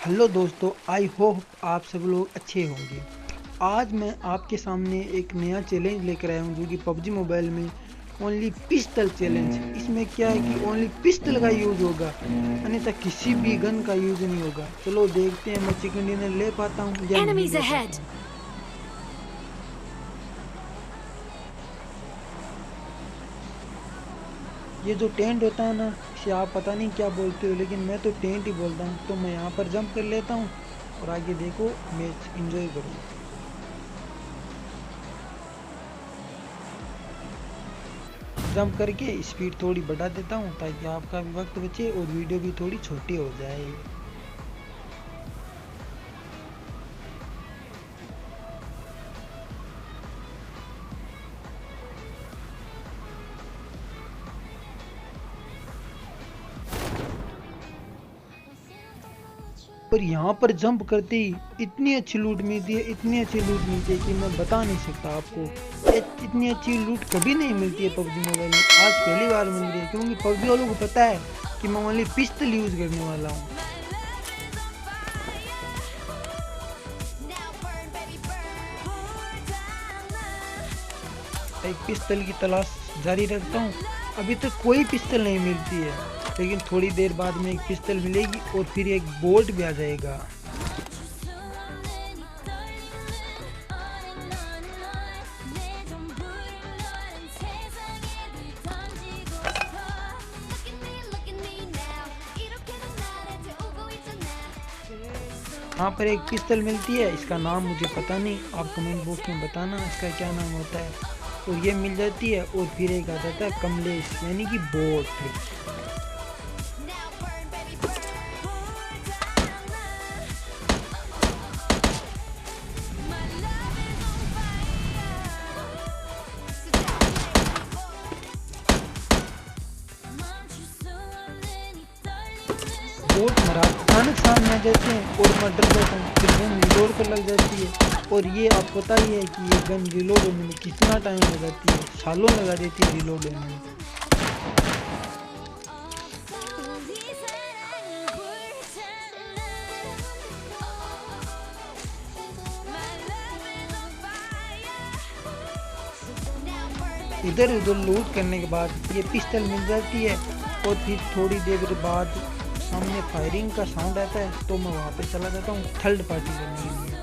Hello दोस्तों, I hope आप सब लोग अच्छे होंगे। आज मैं आपके सामने एक नया चैलेंज लेकर आया हूँ जो कि पबजी मोबाइल में ओनली पिस्टल चैलेंज। इसमें क्या है कि ओनली पिस्टल का यूज़ होगा, अन्यथा किसी भी गन का यूज़ नहीं होगा। चलो देखते हैं मैं चिकन डिनर ले पाता हूँ या नहीं ले पाता हूँ। ये जो टेंट होता है ना, इसे आप पता नहीं क्या बोलते हो, लेकिन मैं तो टेंट ही बोलता हूँ। तो मैं यहाँ पर जंप कर लेता हूँ और आगे देखो मैच एंजॉय करो। जंप करके स्पीड थोड़ी बढ़ा देता हूँ ताकि आपका भी वक्त बचे और वीडियो भी थोड़ी छोटी हो जाए। पर यहाँ पर जंप करते ही इतनी अच्छी लूट मिलती है, इतनी अच्छी लूट मिलती है कि मैं बता नहीं सकता आपको। इतनी अच्छी लूट कभी नहीं मिलती है पबजी मोबाइल में, आज पहली बार मिल रही है। क्योंकि पबजी वालों को पता है कि मैं ओनली पिस्टल यूज़ करने वाला हूँ। एक पिस्टल की तलाश जारी रखता हूँ। अभी तक कोई पिस्टल नहीं मिलती है, लेकिन थोड़ी देर बाद में एक पिस्टल मिलेगी और फिर एक बोल्ट भी आ जाएगा। यहाँ पर एक पिस्टल मिलती है, इसका नाम मुझे पता नहीं, आप कमेंट बॉक्स में बताना इसका क्या नाम होता है। और ये मिल जाती है और फिर एक आ जाता है कमलेश यानी कि बोट। बोट मरा अचानक सामने आ जाते हैं और मैं डर जाता हूँ, फिर गन रिलोड पर लग जाती है। और ये आपको पता ही है कि ये गन रिलोड होने में कितना टाइम लगाती है, सालों लगा देती है रिलोड होने में। इधर उधर लूट करने के बाद ये पिस्टल मिल जाती है और फिर थोड़ी देर बाद सामने फायरिंग का साउंड आता है, तो मैं वहाँ पे चला जाता हूँ थर्ड पार्टी करने के लिए।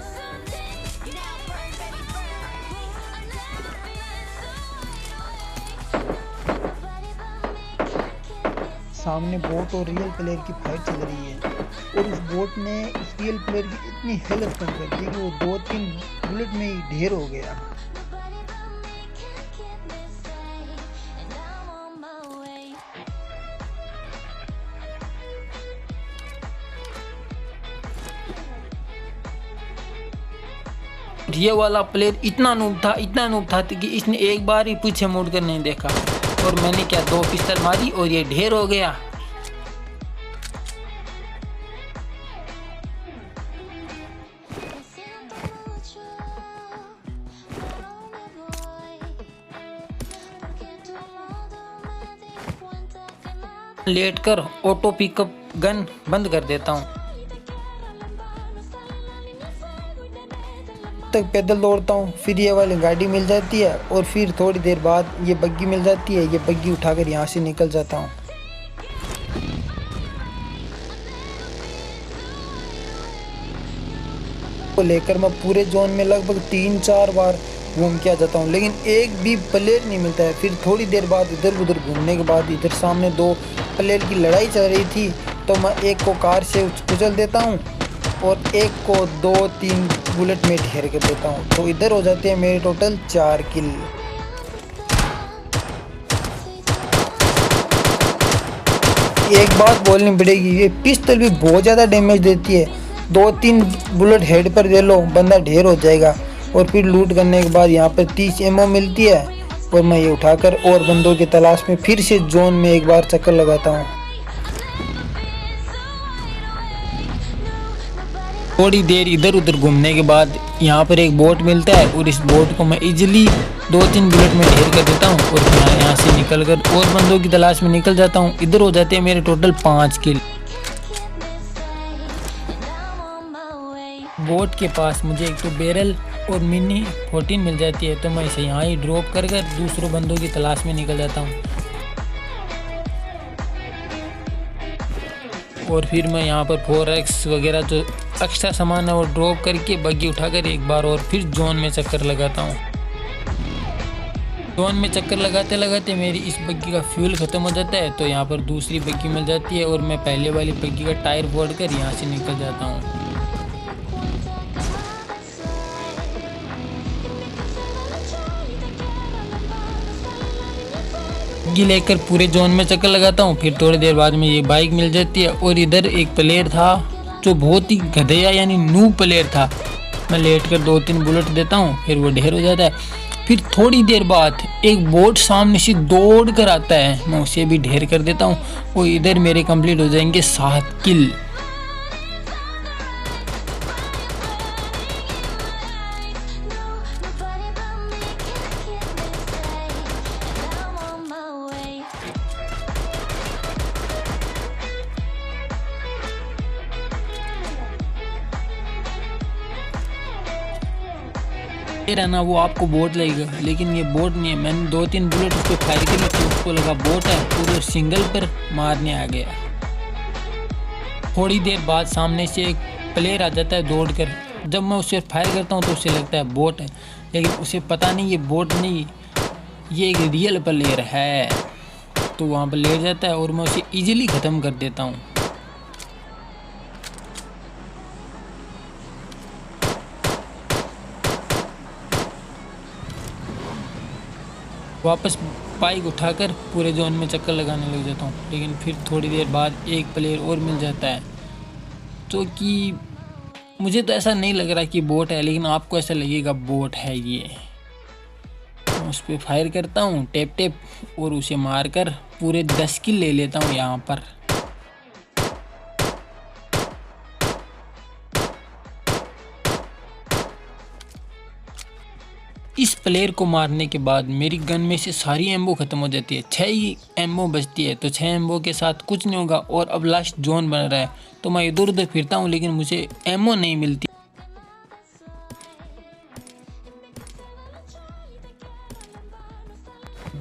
सामने बोट और रियल प्लेयर की फाइट चल रही है और उस बोट ने इस रियल प्लेयर की इतनी हेल्प कम कर दी कि वो 2-3 बुलेट में ही ढेर हो गया। ये वाला प्लेयर इतना नूब था कि इसने एक बार ही पीछे मुड़ कर नहीं देखा और मैंने क्या 2 पिस्टल मारी और ये ढेर हो गया। लेट कर ऑटो पिकअप गन बंद कर देता हूँ, तक पैदल दौड़ता हूँ। फिर ये वाली गाड़ी मिल जाती है और फिर थोड़ी देर बाद ये बग्गी मिल जाती है। ये बग्गी उठाकर यहाँ से निकल जाता हूँ। तो लेकर मैं पूरे जोन में लगभग 3-4 बार घूम के आ जाता हूँ, लेकिन एक भी प्लेयर नहीं मिलता है। फिर थोड़ी देर बाद इधर उधर घूमने के बाद इधर सामने 2 प्लेयर की लड़ाई चल रही थी, तो मैं एक को कार से कुचल देता हूँ और एक को 2-3 बुलेट में ढेर कर देता हूँ। तो इधर हो जाते हैं मेरे टोटल 4 किल। एक बात बोलनी पड़ेगी, ये पिस्टल भी बहुत ज़्यादा डैमेज देती है। 2-3 बुलेट हेड पर दे लो, बंदा ढेर हो जाएगा। और फिर लूट करने के बाद यहाँ पर 30 एमओ मिलती है और मैं ये उठाकर और बंदों की तलाश में फिर से जोन में एक बार चक्कर लगाता हूँ। थोड़ी देर इधर उधर घूमने के बाद यहाँ पर एक बोट मिलता है और इस बोट को मैं इजीली 2-3 बुलेट में ढेर कर देता हूँ और यहाँ से निकलकर और बंदों की तलाश में निकल जाता हूँ। इधर हो जाते हैं मेरे टोटल 5 किल। बोट के पास मुझे एक तो बैरल और मिनी 14 मिल जाती है, तो मैं इसे यहाँ ही ड्रॉप कर दूसरों बंदों की तलाश में निकल जाता हूँ। और फिर मैं यहाँ पर 4x वगैरह जो एक्स्ट्रा सामान है वो ड्रॉप करके बग्गी उठाकर एक बार और फिर जोन में चक्कर लगाता हूँ। जोन में चक्कर लगाते लगाते मेरी इस बग्गी का फ्यूल ख़त्म हो जाता है, तो यहाँ पर दूसरी बग्गी मिल जाती है और मैं पहले वाली बग्गी का टायर फोड़ कर यहाँ से निकल जाता हूँ। बग्गी लेकर पूरे जोन में चक्कर लगाता हूँ। फिर थोड़ी देर बाद में ये बाइक मिल जाती है और इधर एक प्लेयर था जो बहुत ही गधेया यानी नूब प्लेयर था। मैं लेट कर 2-3 बुलेट देता हूँ, फिर वो ढेर हो जाता है। फिर थोड़ी देर बाद एक बोट सामने से दौड़ कर आता है, मैं उसे भी ढेर कर देता हूँ और इधर मेरे कंप्लीट हो जाएंगे 7 किल। ये रहना वो आपको बोट लगेगा, लेकिन ये बोट नहीं है। मैंने 2-3 बुलेट उस पर फायर की तो उसको लगा बोट है और वो सिंगल पर मारने आ गया। थोड़ी देर बाद सामने से एक प्लेयर आ जाता है दौड़ कर। जब मैं उसे फायर करता हूँ तो उसे लगता है बोट है, लेकिन उसे पता नहीं ये बोट नहीं, ये एक रियल प्लेयर है। तो वहाँ पर लेट जाता है और मैं उसे ईजिली ख़त्म कर देता हूँ। वापस बाइक उठाकर पूरे जोन में चक्कर लगाने लग जाता हूँ, लेकिन फिर थोड़ी देर बाद एक प्लेयर और मिल जाता है, जो कि मुझे तो ऐसा नहीं लग रहा कि बोट है, लेकिन आपको ऐसा लगेगा बोट है ये। मैं उस पर फायर करता हूँ टेप टेप और उसे मारकर पूरे 10 किल ले लेता हूँ यहाँ पर। इस प्लेयर को मारने के बाद मेरी गन में से सारी एम्बो ख़त्म हो जाती है, 6 ही एम्बो बचती है। तो 6 एम्बो के साथ कुछ नहीं होगा और अब लास्ट जोन बन रहा है, तो मैं इधर उधर फिरता हूँ लेकिन मुझे एम्बो नहीं मिलती।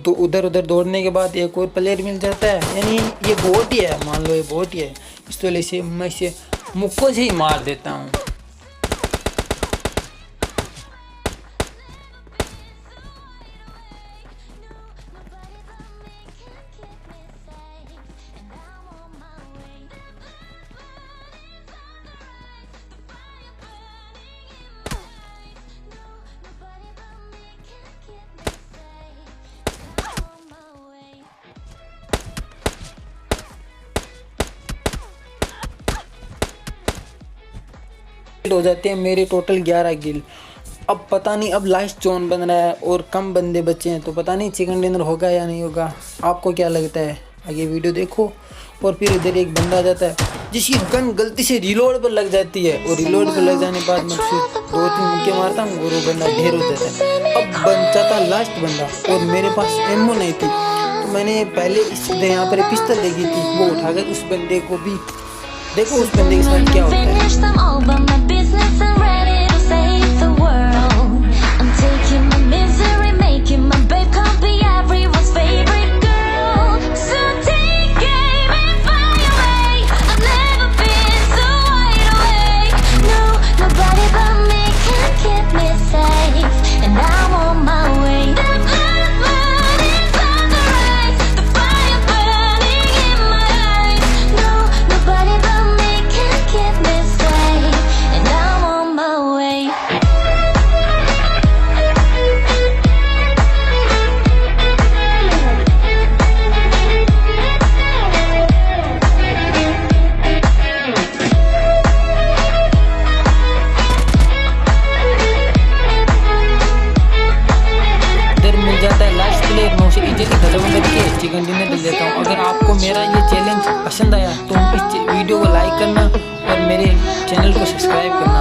तो उधर उधर दौड़ने के बाद एक और प्लेयर मिल जाता है, यानी ये बोट ही है, मान लो ये बोट ही है। इस वजह से मैं इसे मुक्कों से ही मार देता हूँ। हो जाते हैं मेरे टोटल 11 किल। अब पता नहीं, अब लास्ट जोन बन रहा है और कम बंदे बचे हैं, तो पता नहीं चिकन डिनर होगा या नहीं होगा। आपको क्या लगता है? आगे वीडियो देखो। और फिर इधर एक बंदा आ जाता है जिसकी गन गलती से रिलोड पर लग जाती है, और रिलोड पर लग जाने के बाद मैं उसे 2-3 मुक्के मारता हूँ और वो बंदा ढेर हो जाता है। अब बचा था लास्ट बंदा और मेरे पास एमओ नहीं थी, तो मैंने पहले इस यहाँ पर पिस्तल देखी थी, वो उठाकर उस बंदे को भी, देखो उस बंदे के साथ क्या होता है। चिकन डिनर ले लेता हूँ। अगर आपको मेरा ये चैलेंज पसंद आया तो इस वीडियो को लाइक करना और मेरे चैनल को सब्सक्राइब करना।